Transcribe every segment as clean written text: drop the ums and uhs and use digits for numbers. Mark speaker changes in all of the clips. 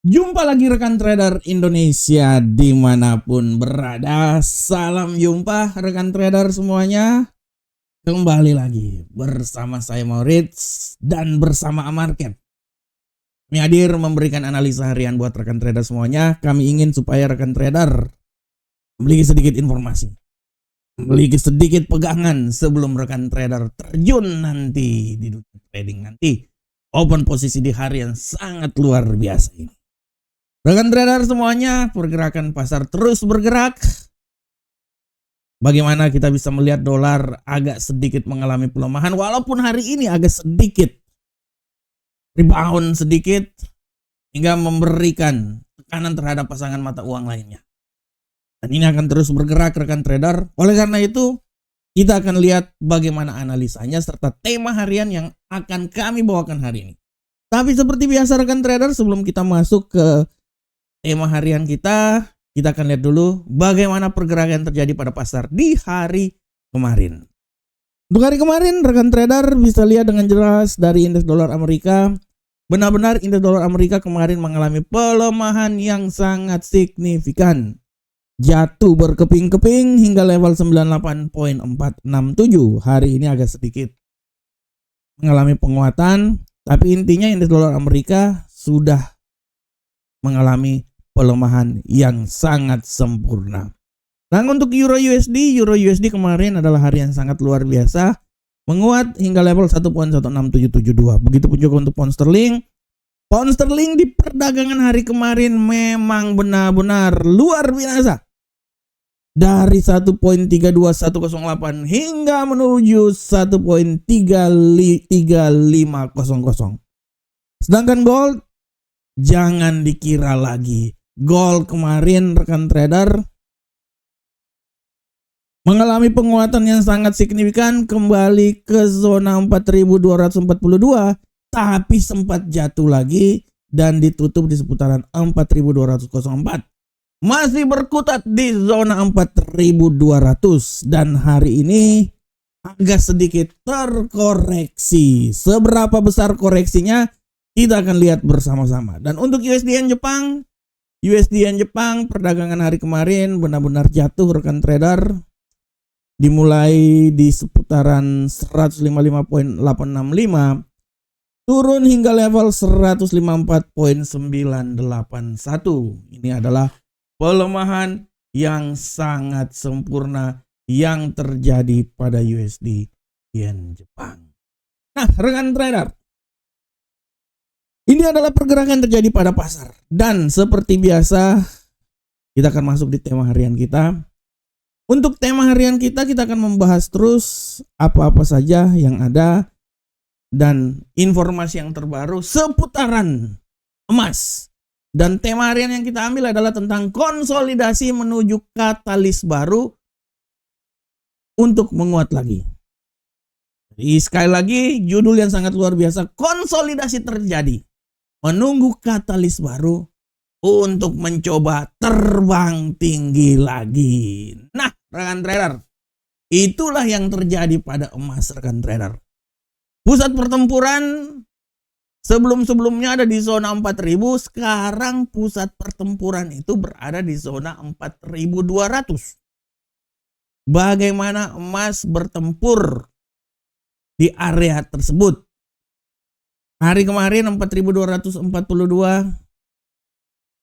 Speaker 1: Jumpa lagi rekan trader Indonesia dimanapun berada. Salam jumpa rekan trader semuanya. Kembali lagi bersama saya Maurits dan bersama Amarket. Kami hadir memberikan analisa harian buat rekan trader semuanya. Kami ingin supaya rekan trader memiliki sedikit informasi, memiliki sedikit pegangan sebelum rekan trader terjun nanti di dunia trading nanti. Open posisi di hari yang sangat luar biasa ini. Rekan trader semuanya, pergerakan pasar terus bergerak. Bagaimana kita bisa melihat dolar agak sedikit mengalami pelemahan walaupun hari ini agak sedikit rebound sedikit hingga memberikan tekanan terhadap pasangan mata uang lainnya. Dan ini akan terus bergerak rekan trader. Oleh karena itu, kita akan lihat bagaimana analisanya serta tema harian yang akan kami bawakan hari ini. Tapi seperti biasa rekan trader, sebelum kita masuk ke tema harian kita akan lihat dulu bagaimana pergerakan terjadi pada pasar di hari kemarin. Untuk hari kemarin, rekan trader bisa lihat dengan jelas dari indeks dolar Amerika. Benar-benar indeks dolar Amerika kemarin mengalami pelemahan yang sangat signifikan. Jatuh berkeping-keping hingga level 98.467. Hari ini agak sedikit mengalami penguatan. Tapi intinya indeks dolar Amerika sudah mengalami pelemahan yang sangat sempurna. Nah, untuk Euro USD kemarin adalah hari yang sangat luar biasa, menguat hingga level 1.16772. Begitupun juga untuk pound sterling. Pound sterling di perdagangan hari kemarin memang benar-benar luar biasa. Dari 1.32108 hingga menuju 1.33500. Sedangkan gold, jangan dikira lagi. Gold kemarin rekan trader mengalami penguatan yang sangat signifikan kembali ke zona 4242 tapi sempat jatuh lagi dan ditutup di seputaran 4204. Masih berkutat di zona 4200 dan hari ini agak sedikit terkoreksi. Seberapa besar koreksinya kita akan lihat bersama-sama. Dan untuk USD Jepang perdagangan hari kemarin benar-benar jatuh rekan trader. Dimulai di seputaran 155.865 turun hingga level 154.981. Ini adalah pelemahan yang sangat sempurna yang terjadi pada USD yen Jepang. Nah, rekan trader, ini adalah pergerakan terjadi pada pasar. Dan seperti biasa, kita akan masuk di tema harian kita. Untuk tema harian kita akan membahas terus apa-apa saja yang ada dan informasi yang terbaru seputaran emas. Dan tema harian yang kita ambil adalah tentang konsolidasi menuju katalis baru untuk menguat lagi. Jadi sekali lagi judul yang sangat luar biasa, konsolidasi terjadi. Menunggu katalis baru untuk mencoba terbang tinggi lagi. Nah, rekan trader, itulah yang terjadi pada emas rekan trader. Pusat pertempuran sebelum-sebelumnya ada di zona 4000, sekarang pusat pertempuran itu berada di zona 4200. Bagaimana emas bertempur di area tersebut? Hari kemarin 4242,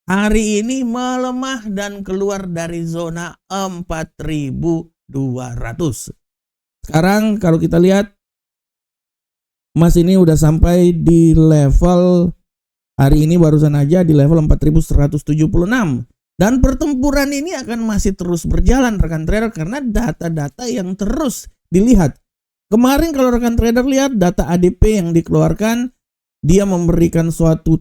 Speaker 1: hari ini melemah dan keluar dari zona 4200. Sekarang kalau kita lihat, emas ini udah sampai di level hari ini barusan aja di level 4176. Dan pertempuran ini akan masih terus berjalan rekan trader karena data-data yang terus dilihat. Kemarin kalau rekan trader lihat data ADP yang dikeluarkan, dia memberikan suatu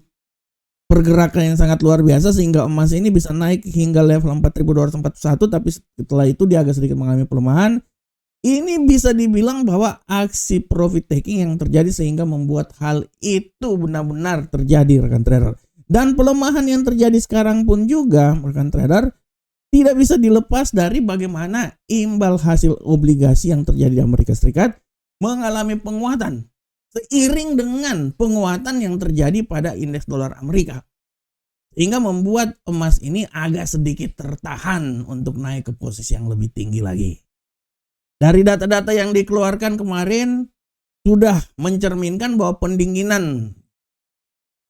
Speaker 1: pergerakan yang sangat luar biasa sehingga emas ini bisa naik hingga level 4241, tapi setelah itu dia agak sedikit mengalami pelemahan. Ini bisa dibilang bahwa aksi profit taking yang terjadi sehingga membuat hal itu benar-benar terjadi rekan trader. Dan pelemahan yang terjadi sekarang pun juga rekan trader tidak bisa dilepas dari bagaimana imbal hasil obligasi yang terjadi di Amerika Serikat mengalami penguatan seiring dengan penguatan yang terjadi pada indeks dolar Amerika. sehingga membuat emas ini agak sedikit tertahan untuk naik ke posisi yang lebih tinggi lagi. Dari data-data yang dikeluarkan kemarin sudah mencerminkan bahwa pendinginan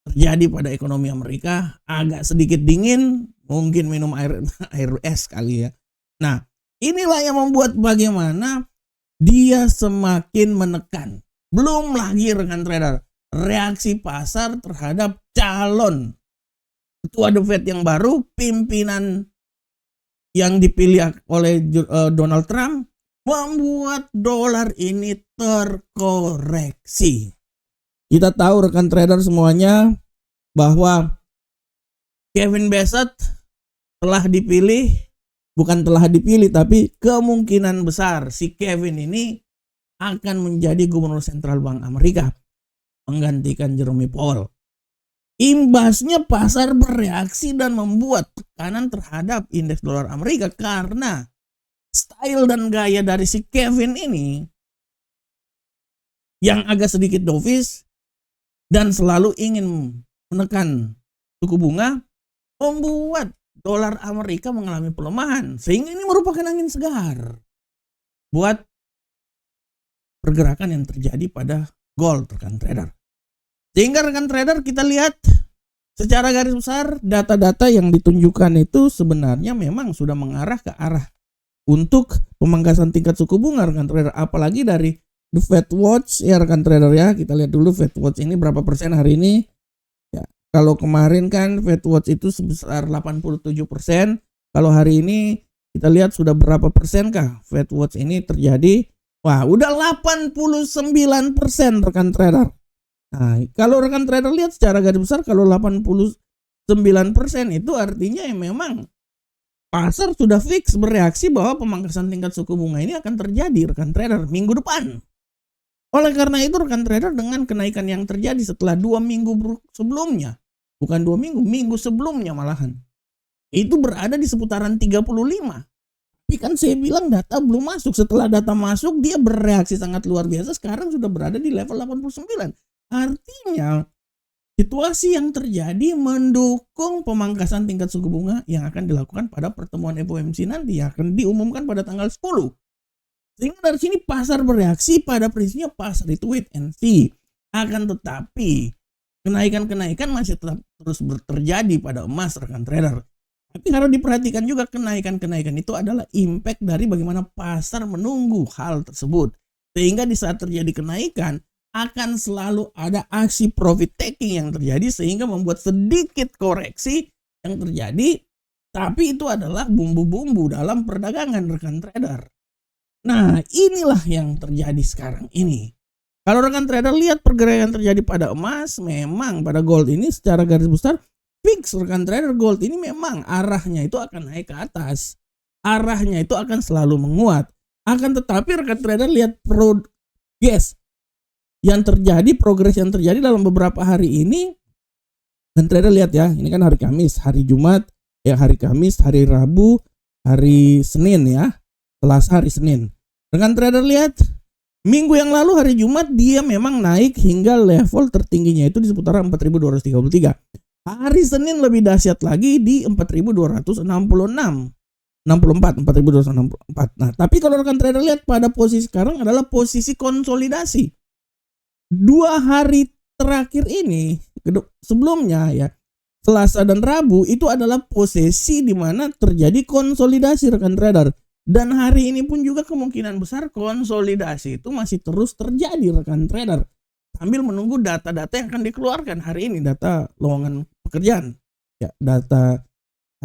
Speaker 1: terjadi pada ekonomi Amerika, agak sedikit dingin, mungkin minum air es kali ya. Nah, inilah yang membuat bagaimana dia semakin menekan. Belum lagi rekan trader, reaksi pasar terhadap calon ketua The Fed yang baru, pimpinan yang dipilih oleh Donald Trump, membuat dolar ini terkoreksi. Kita tahu rekan trader semuanya bahwa Kevin Bassett telah dipilih, bukan telah dipilih tapi kemungkinan besar si Kevin ini akan menjadi gubernur sentral bank Amerika menggantikan Jerome Powell. Imbasnya pasar bereaksi dan membuat tekanan terhadap indeks dolar Amerika karena style dan gaya dari si Kevin ini yang agak sedikit dovish dan selalu ingin menekan suku bunga, membuat dolar Amerika mengalami pelemahan. Sehingga ini merupakan angin segar buat pergerakan yang terjadi pada gold, rekan trader. Sehingga rekan trader kita lihat secara garis besar data-data yang ditunjukkan itu sebenarnya memang sudah mengarah ke arah untuk pemangkasan tingkat suku bunga, rekan trader. Apalagi dari The Fed Watch ya rekan trader ya. Kita lihat dulu Fed Watch ini berapa persen hari ini. Ya, kalau kemarin kan Fed Watch itu sebesar 87%. Kalau hari ini kita lihat sudah berapa persen kah Fed Watch ini terjadi? Wah, udah 89% rekan trader. Nah, kalau rekan trader lihat secara garis besar kalau 89% itu artinya ya memang pasar sudah fix bereaksi bahwa pemangkasan tingkat suku bunga ini akan terjadi rekan trader minggu depan. Oleh karena itu rekan trader dengan kenaikan yang terjadi setelah 2 minggu sebelumnya, bukan 2 minggu, minggu sebelumnya malahan, itu berada di seputaran 35. Tapi kan saya bilang data belum masuk. Setelah data masuk dia bereaksi sangat luar biasa, sekarang sudah berada di level 89. Artinya situasi yang terjadi mendukung pemangkasan tingkat suku bunga yang akan dilakukan pada pertemuan FOMC nanti yang akan diumumkan pada tanggal 10. Sehingga dari sini pasar bereaksi pada prinsipnya pasar itu wait and see. Akan tetapi kenaikan-kenaikan masih tetap terus terjadi pada emas rekan trader. Tapi harus diperhatikan juga kenaikan-kenaikan itu adalah impact dari bagaimana pasar menunggu hal tersebut. Sehingga di saat terjadi kenaikan akan selalu ada aksi profit taking yang terjadi sehingga membuat sedikit koreksi yang terjadi. Tapi itu adalah bumbu-bumbu dalam perdagangan rekan trader. Nah, inilah yang terjadi sekarang ini. Kalau rekan trader lihat pergerakan terjadi pada emas, memang pada gold ini secara garis besar fix rekan trader gold ini memang arahnya itu akan naik ke atas. Arahnya itu akan selalu menguat. Akan tetapi rekan trader lihat progres yang terjadi dalam beberapa hari ini. Rekan trader lihat ya, ini kan hari Kamis, hari Jumat, hari Kamis, hari Rabu, hari Senin ya. Selasa, hari Senin. Rekan trader lihat minggu yang lalu hari Jumat dia memang naik hingga level tertingginya itu di seputaran 4.233. Hari Senin lebih dahsyat lagi di 4.264. Nah, tapi kalau rekan trader lihat pada posisi sekarang adalah posisi konsolidasi. 2 hari terakhir ini sebelumnya ya, Selasa dan Rabu itu adalah posisi di mana terjadi konsolidasi rekan trader. Dan hari ini pun juga kemungkinan besar konsolidasi itu masih terus terjadi rekan trader. Sambil menunggu data-data yang akan dikeluarkan hari ini, data lowongan pekerjaan. Ya, data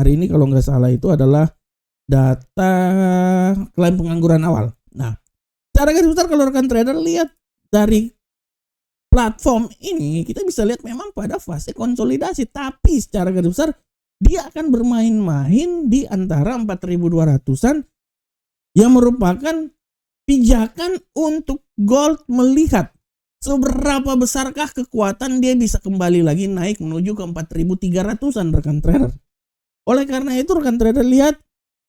Speaker 1: hari ini kalau nggak salah itu adalah data klaim pengangguran awal. Nah, secara garis besar kalau rekan trader lihat dari platform ini, kita bisa lihat memang pada fase konsolidasi. Tapi secara garis besar dia akan bermain-main di antara 4.200-an yang merupakan pijakan untuk gold melihat seberapa besarkah kekuatan dia bisa kembali lagi naik menuju ke 4.300-an rekan trader. Oleh karena itu rekan trader lihat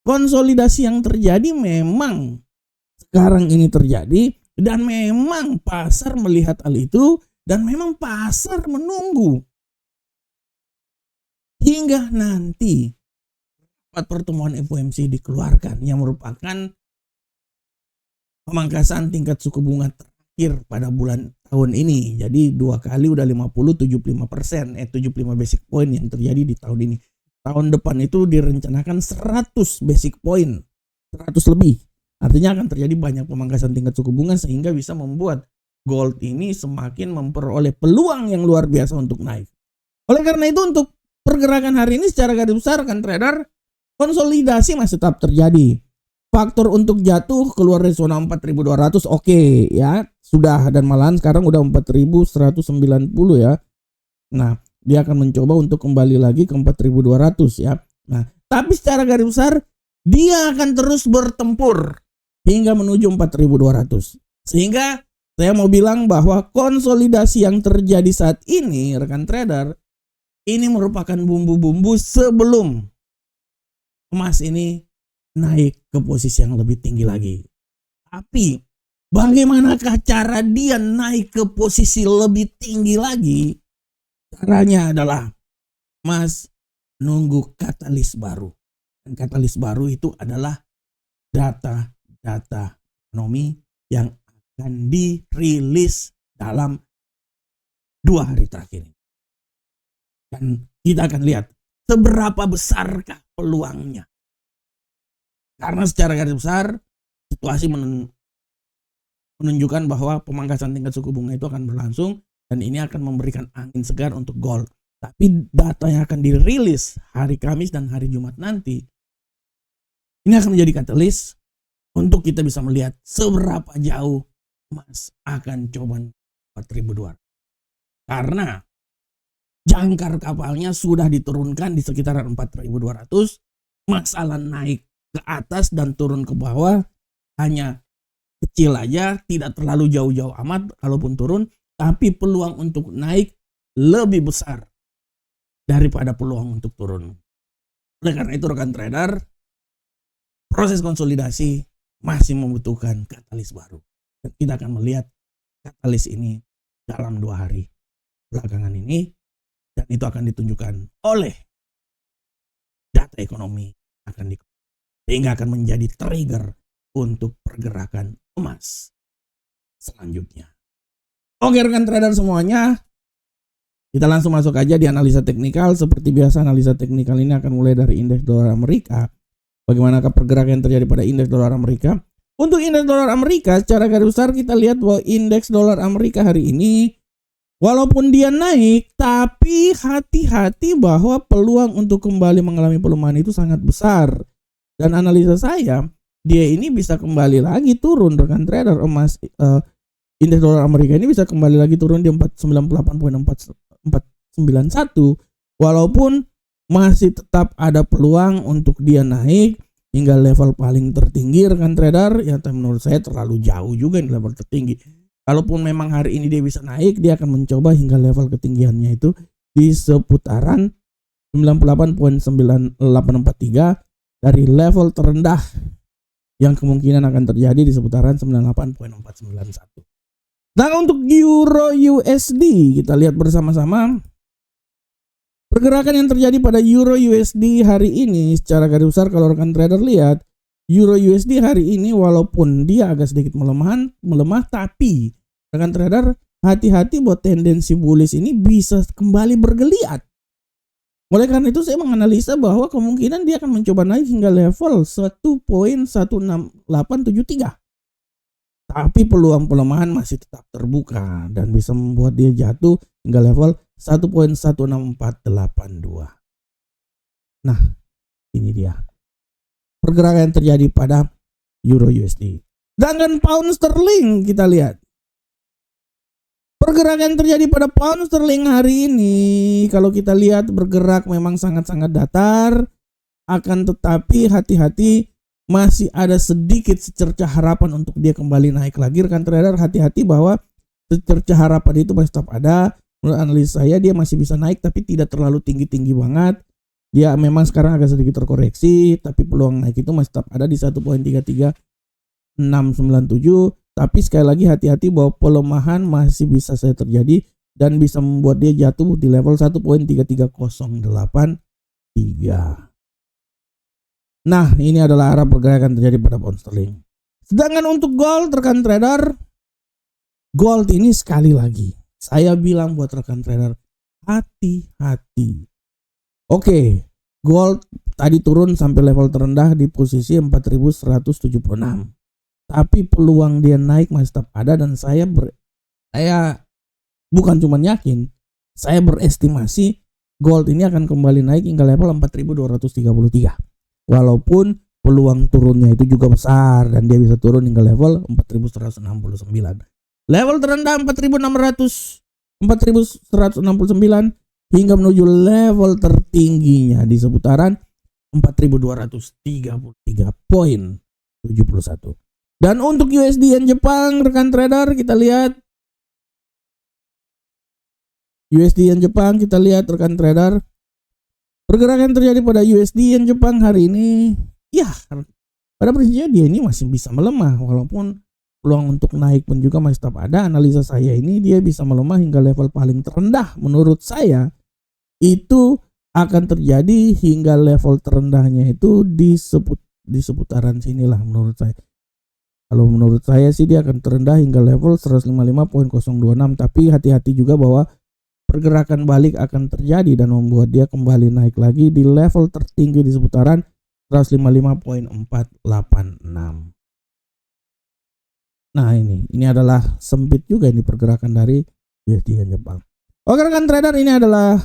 Speaker 1: konsolidasi yang terjadi memang sekarang ini terjadi dan memang pasar melihat hal itu dan memang pasar menunggu hingga nanti pertemuan FOMC dikeluarkan yang merupakan pemangkasan tingkat suku bunga terakhir pada bulan tahun ini. Jadi 2 kali udah 75% 75 basic point yang terjadi di tahun ini. Tahun depan itu direncanakan 100 basic point, 100 lebih. Artinya akan terjadi banyak pemangkasan tingkat suku bunga sehingga bisa membuat gold ini semakin memperoleh peluang yang luar biasa untuk naik. Oleh karena itu untuk pergerakan hari ini secara garis besar kan trader, konsolidasi masih tetap terjadi. Faktor untuk jatuh keluar dari zona 4.200 oke ya, sudah, dan malahan sekarang udah 4.190 ya. Nah, dia akan mencoba untuk kembali lagi ke 4.200 ya. Nah, tapi secara garis besar dia akan terus bertempur hingga menuju 4.200. Sehingga saya mau bilang bahwa konsolidasi yang terjadi saat ini rekan trader, ini merupakan bumbu-bumbu sebelum emas ini naik ke posisi yang lebih tinggi lagi. Tapi bagaimanakah cara dia naik ke posisi lebih tinggi lagi? Caranya adalah emas nunggu katalis baru. Dan katalis baru itu adalah data ekonomi yang akan dirilis dalam 2 hari terakhir ini. Dan kita akan lihat seberapa besarkah peluangnya. Karena secara garis besar situasi menunjukkan bahwa pemangkasan tingkat suku bunga itu akan berlangsung dan ini akan memberikan angin segar untuk gold. Tapi data yang akan dirilis hari Kamis dan hari Jumat nanti ini akan menjadi katalis untuk kita bisa melihat seberapa jauh emas akan coba 4.200. Karena jangkar kapalnya sudah diturunkan di sekitaran 4.200, masalah naik ke atas dan turun ke bawah hanya kecil aja, tidak terlalu jauh-jauh amat kalaupun turun, tapi peluang untuk naik lebih besar daripada peluang untuk turun. Oleh karena itu rekan trader, proses konsolidasi masih membutuhkan katalis baru. Dan kita akan melihat katalis ini dalam 2 hari belakangan ini, dan itu akan ditunjukkan oleh data ekonomi sehingga akan menjadi trigger untuk pergerakan emas selanjutnya. Oke rekan trader semuanya, kita langsung masuk aja di analisa teknikal. Seperti biasa analisa teknikal ini akan mulai dari indeks dolar Amerika. Bagaimanakah pergerakan yang terjadi pada indeks dolar Amerika? Untuk indeks dolar Amerika secara garis besar kita lihat bahwa indeks dolar Amerika hari ini walaupun dia naik, tapi hati-hati bahwa peluang untuk kembali mengalami pelemahan itu sangat besar. Dan analisa saya, dia ini bisa kembali lagi turun rekan trader emas. Indeks dolar Amerika ini bisa kembali lagi turun di 498.491 walaupun masih tetap ada peluang untuk dia naik hingga level paling tertinggi rekan trader. Ya menurut saya terlalu jauh juga di level tertinggi. Kalaupun memang hari ini dia bisa naik, dia akan mencoba hingga level ketinggiannya itu di seputaran 98.9843 dari level terendah yang kemungkinan akan terjadi di seputaran 98.491. Nah untuk Euro USD kita lihat bersama-sama pergerakan yang terjadi pada Euro USD hari ini. Secara garis besar kalau rekan trader lihat, Euro USD hari ini walaupun dia agak sedikit melemah, tapi rekan trader hati-hati buat tendensi bullish ini bisa kembali bergeliat. Oleh karena itu saya menganalisa bahwa kemungkinan dia akan mencoba naik hingga level 1.16873. Tapi peluang pelemahan masih tetap terbuka dan bisa membuat dia jatuh hingga level 1.16482. Nah, ini dia pergerakan yang terjadi pada Euro USD. Sedangkan pound sterling kita lihat. Pergerakan yang terjadi pada pound sterling hari ini kalau kita lihat bergerak memang sangat-sangat datar, akan tetapi hati-hati masih ada sedikit secercah harapan untuk dia kembali naik lagi. Rekan trader hati-hati bahwa secercah harapan itu masih tetap ada. Menurut analisa saya dia masih bisa naik tapi tidak terlalu tinggi-tinggi banget. Dia memang sekarang agak sedikit terkoreksi, tapi peluang naik itu masih tetap ada di 1.33697. Tapi sekali lagi hati-hati bahwa pelemahan masih bisa saja terjadi dan bisa membuat dia jatuh di level 1.3308 Nah, ini adalah arah pergerakan terjadi pada pound sterling. Sedangkan untuk gold, rekan trader, gold ini sekali lagi saya bilang buat rekan trader, hati-hati. Oke, gold tadi turun sampai level terendah di posisi 4176. Tapi peluang dia naik masih tetap ada, dan saya bukan cuma yakin, saya berestimasi gold ini akan kembali naik hingga level 4233. Walaupun peluang turunnya itu juga besar dan dia bisa turun hingga level 4169. Level terendah 4169 hingga menuju level tertingginya di seputaran 4233.71. Dan untuk USD Yen Jepang, rekan trader, kita lihat USD Yen Jepang, rekan trader, pergerakan terjadi pada USD Yen Jepang hari ini, ya pada prinsipnya dia ini masih bisa melemah, walaupun peluang untuk naik pun juga masih tetap ada. Analisa saya ini dia bisa melemah hingga level paling terendah menurut saya itu akan terjadi hingga level terendahnya itu di seputaran sinilah menurut saya. Kalau menurut saya sih dia akan terendah hingga level 155.026, tapi hati-hati juga bahwa pergerakan balik akan terjadi dan membuat dia kembali naik lagi di level tertinggi di seputaran 155.486. Nah, ini adalah sempit juga ini pergerakan dari USD Yen Jepang. Oke rekan trader, ini adalah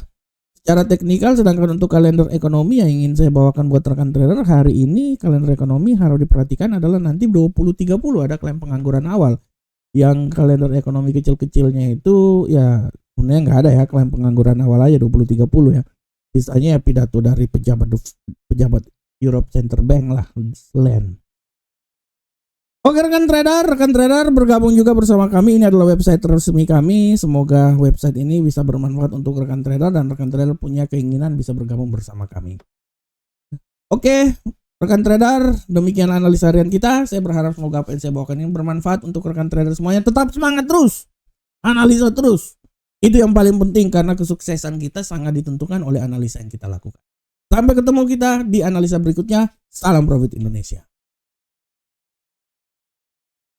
Speaker 1: secara teknikal. Sedangkan untuk kalender ekonomi yang ingin saya bawakan buat rekan trader hari ini, kalender ekonomi harus diperhatikan adalah nanti 2030 ada klaim pengangguran awal. Yang kalender ekonomi kecil-kecilnya itu ya sebenarnya nggak ada ya, klaim pengangguran awal aja 2030 ya. Sisanya ya pidato dari pejabat Europe Center Bank lah, SLAN. Oke rekan trader bergabung juga bersama kami. Ini adalah website resmi kami. Semoga website ini bisa bermanfaat untuk rekan trader dan rekan trader punya keinginan bisa bergabung bersama kami. Oke, rekan trader, demikian analisa harian kita. Saya berharap semoga apa yang saya bawakan ini bermanfaat untuk rekan trader semuanya. Tetap semangat terus, analisa terus. Itu yang paling penting karena kesuksesan kita sangat ditentukan oleh analisa yang kita lakukan. Sampai ketemu kita di analisa berikutnya. Salam Profit Indonesia.